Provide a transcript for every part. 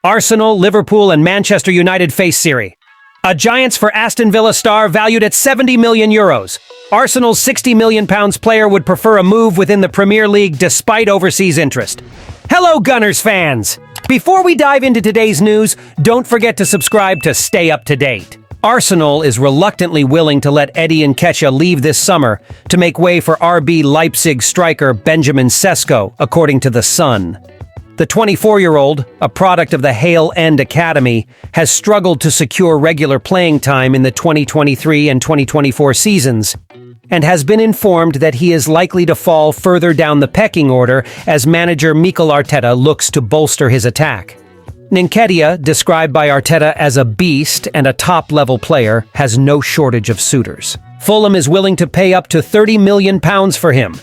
Arsenal, Liverpool, and Manchester United face Serie. A Giants for Aston Villa star valued at €70 million. Arsenal's £60 million player would prefer a move within the Premier League despite overseas interest. Hello, Gunners fans! Before we dive into today's news, don't forget to subscribe to stay up to date. Arsenal is reluctantly willing to let Eddie Nketiah leave this summer to make way for RB Leipzig striker Benjamin Sesko, according to The Sun. The 24-year-old, a product of the Hale End Academy, has struggled to secure regular playing time in the 2023 and 2024 seasons, and has been informed that he is likely to fall further down the pecking order as manager Mikel Arteta looks to bolster his attack. Nketiah, described by Arteta as a beast and a top-level player, has no shortage of suitors. Fulham is willing to pay up to £30 million for him,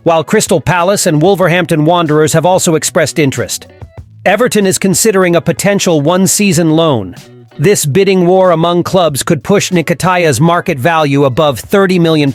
while Crystal Palace and Wolverhampton Wanderers have also expressed interest. Everton is considering a potential one-season loan. This bidding war among clubs could push Nketiah's market value above £30 million,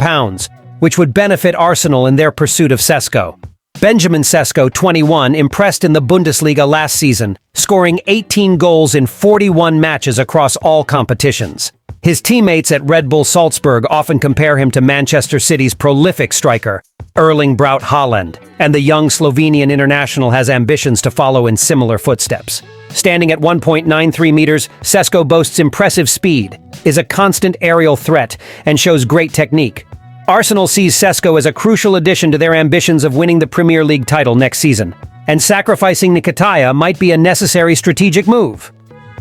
which would benefit Arsenal in their pursuit of Sesko. Benjamin Sesko, 21, impressed in the Bundesliga last season, scoring 18 goals in 41 matches across all competitions. His teammates at Red Bull Salzburg often compare him to Manchester City's prolific striker, Erling Braut Haaland, and the young Slovenian international has ambitions to follow in similar footsteps. Standing at 1.93 meters, Sesko boasts impressive speed, is a constant aerial threat, and shows great technique. Arsenal sees Sesko as a crucial addition to their ambitions of winning the Premier League title next season, and sacrificing Nketiah might be a necessary strategic move.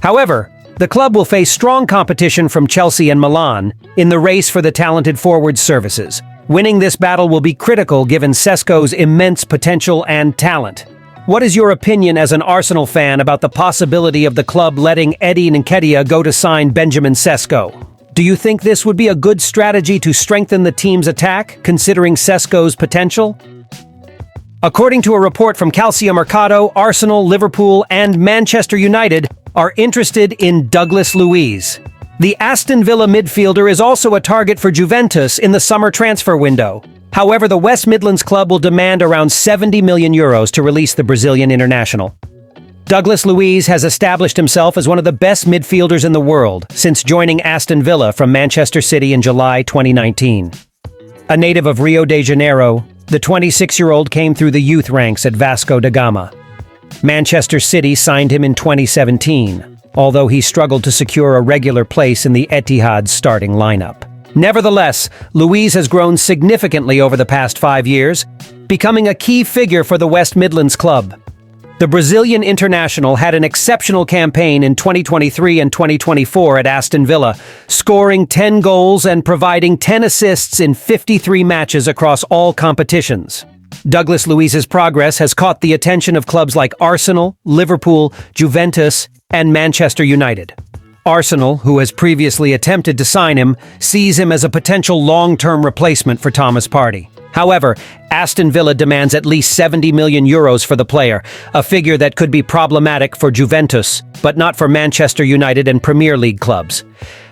However, the club will face strong competition from Chelsea and Milan in the race for the talented forward services. Winning this battle will be critical given Sesko's immense potential and talent. What is your opinion as an Arsenal fan about the possibility of the club letting Eddie Nketiah go to sign Benjamin Sesko? Do you think this would be a good strategy to strengthen the team's attack, considering Sesko's potential? According to a report from Calciomercato, Arsenal, Liverpool, and Manchester United are interested in Douglas Luiz. The Aston Villa midfielder is also a target for Juventus in the summer transfer window. However, the West Midlands club will demand around €70 million to release the Brazilian international. Douglas Luiz has established himself as one of the best midfielders in the world since joining Aston Villa from Manchester City in July 2019. A native of Rio de Janeiro, the 26-year-old came through the youth ranks at Vasco da Gama. Manchester City signed him in 2017, although he struggled to secure a regular place in the Etihad's starting lineup. Nevertheless, Luiz has grown significantly over the past 5 years, becoming a key figure for the West Midlands club. The Brazilian international had an exceptional campaign in 2023 and 2024 at Aston Villa, scoring 10 goals and providing 10 assists in 53 matches across all competitions. Douglas Luiz's progress has caught the attention of clubs like Arsenal, Liverpool, Juventus, and Manchester United. Arsenal, who has previously attempted to sign him, sees him as a potential long-term replacement for Thomas Partey. However, Aston Villa demands at least €70 million for the player, a figure that could be problematic for Juventus, but not for Manchester United and Premier League clubs.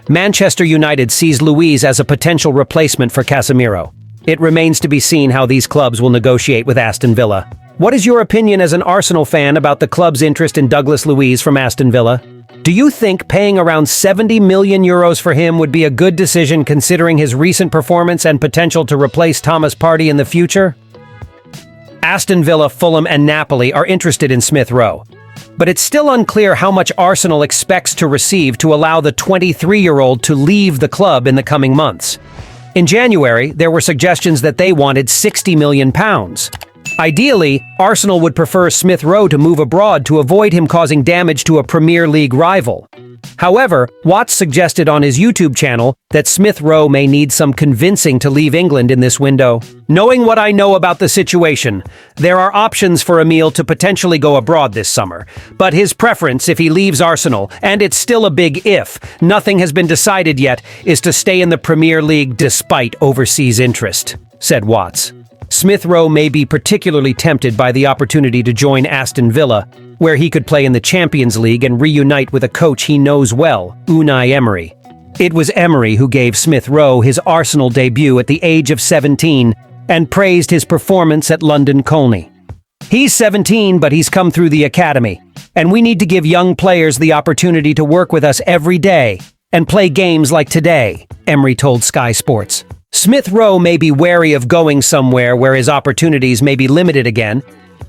Manchester United sees Luiz as a potential replacement for Casemiro. It remains to be seen how these clubs will negotiate with Aston Villa. What is your opinion as an Arsenal fan about the club's interest in Douglas Luiz from Aston Villa? Do you think paying around €70 million for him would be a good decision considering his recent performance and potential to replace Thomas Partey in the future? Aston Villa, Fulham, and Napoli are interested in Smith Rowe, but it's still unclear how much Arsenal expects to receive to allow the 23-year-old to leave the club in the coming months. In January, there were suggestions that they wanted £60 million. Ideally, Arsenal would prefer Smith Rowe to move abroad to avoid him causing damage to a Premier League rival. However, Watts suggested on his YouTube channel that Smith Rowe may need some convincing to leave England in this window. Knowing what I know about the situation, there are options for Emile to potentially go abroad this summer, but his preference if he leaves Arsenal, and it's still a big if, nothing has been decided yet, is to stay in the Premier League despite overseas interest, said Watts. Smith Rowe may be particularly tempted by the opportunity to join Aston Villa, where he could play in the Champions League and reunite with a coach he knows well, Unai Emery. It was Emery who gave Smith Rowe his Arsenal debut at the age of 17 and praised his performance at London Colney. He's 17, but he's come through the academy. And we need to give young players the opportunity to work with us every day and play games like today, Emery told Sky Sports. Smith Rowe may be wary of going somewhere where his opportunities may be limited again,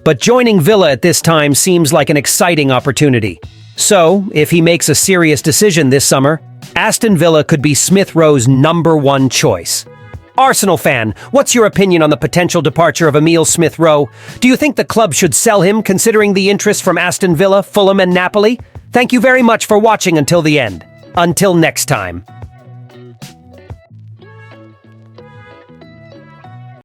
but joining Villa at this time seems like an exciting opportunity. So, if he makes a serious decision this summer, Aston Villa could be Smith Rowe's #1 choice. Arsenal fan, what's your opinion on the potential departure of Emile Smith Rowe? Do you think the club should sell him considering the interest from Aston Villa, Fulham and Napoli? Thank you very much for watching until the end. Until next time.